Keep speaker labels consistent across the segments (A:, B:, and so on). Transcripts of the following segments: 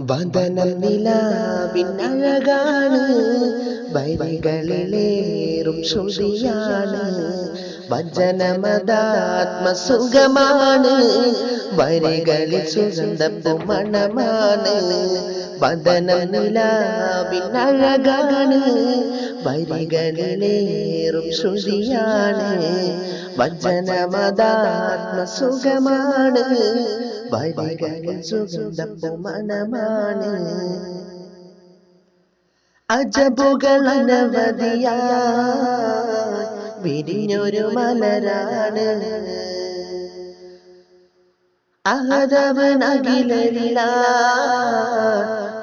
A: വദനം നിലാവിനഴകാണ്, വരികളിലേറും ശ്രുതിയാണ്. വചനമതാത്മസുഖമാണ്, വരികളിൽ സുഗന്ധപ്പുമണമാണ്. വദനം നിലാവിനഴകാണ്, വരികളിലേറും ശ്രുതിയാണ്. വചനമതാത്മസുഖമാണ്, വരികളിൽ സുഗന്ധപ്പുമണമാണ്. അജബുകൾ അനവധിയായി വിരിഞ്ഞൊരു മലരാണ്. അഹദവൻ അഖിലരിലായി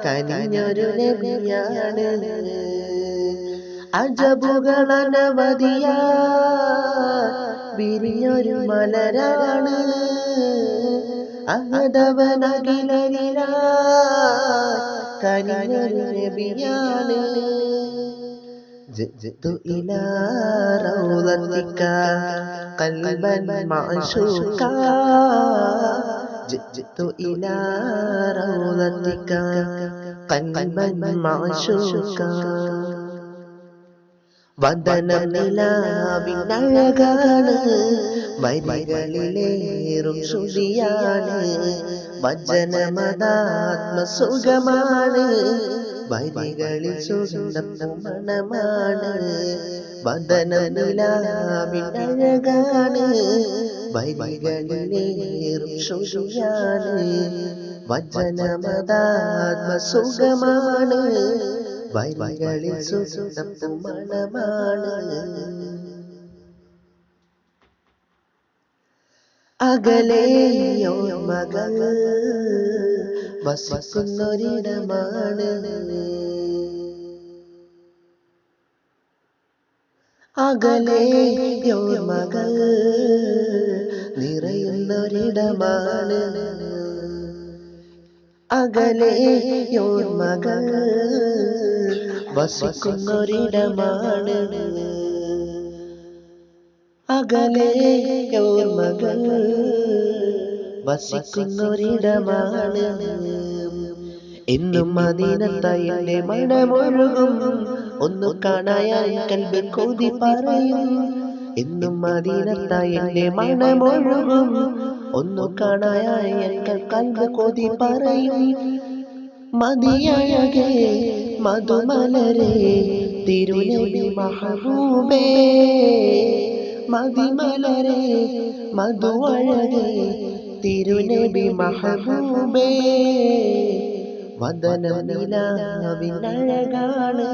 A: കനിഞ്ഞൊരു നബിയാണ്. അജബുകൾ അനവധിയായി വിരിഞ്ഞൊരു മലരാണ്. അഹദവൻ അഖിലരിലായി കനിഞ്ഞൊരു നബിയാണ്. ജിഅ്തു ഇലാ റൗളതിക ഖൽബൻ മഅശൂഖാ. ജിഅ്തു ഇലാ റൗളതിക ഖൽബൻ മഅശൂഖാ. വദനം നിലാവിനഴകാണ്, വരികളിലേറും ശ്രുതിയാണ്. വചനമതാത്മസുഖമാണ്, വരികളിൽ സുഗന്ധപ്പുമണമാണ്. വദനം നിലാവിനഴകാണ്, വരികളിലേറും ശ്രുതിയാണ്. വചനമതാത്മസുഖമാണ്, വരികളിൽ സുഗന്ധപ്പുമണമാണ്. അകലെയോർമകൾ വസിക്കുന്നൊരിടമാണ്. അകലെയോർമകൾ നിറയുന്നൊരിടമാണ്. അകലെയോർമകൾ വസിക്കുന്നൊരിടമാണ്. അകലെയോർമകൾ വസിക്കുന്നൊരിടമാണ്. എന്നും മദീനത്തായി എന്റെ മണമൊഴുകും, ഒന്നു കാണാനായി കൽബ് കൊതി പറയും. എന്നും മദീനത്തായി എന്റെ മണമൊഴുകും, ഒന്നു കാണാനായി എന്റെ കൽബ് കൊതി പറയും. മദിയഴകേ മധുമലരേ തിരുനബി മഹബൂബേ. മദിമലരേ മധുവഴകേ തിരുനബി മഹബൂബേ. വദനം നിലാവിനഴകാണ്,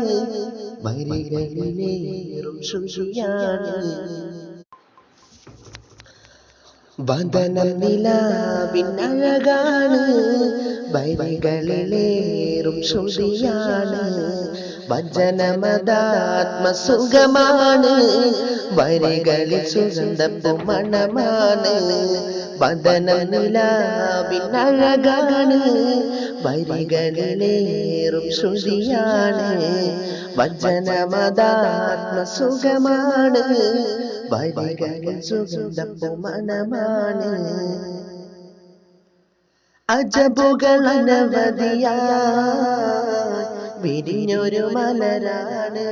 A: വരികളിലേറും ശ്രുതിയാണ്. വദനം നിലാവിനഴകാണ്, വരികളിലേറും ശ്രുതിയാണ്. വചനമതാത്മസുഖമാണ്, വരികളിൽ സുഗന്ധപ്പുമണമാണ്. വദനം നിലാവിനഴകാണ്, വരികളിലേറും ശ്രുതിയാണ്. വചനമതാത്മസുഖമാണ്, വരികളിൽ സുഗന്ധപ്പുമണമാണ്. അജബുകൾ അനവധിയായി വിരിഞ്ഞൊരു മലരാണ്.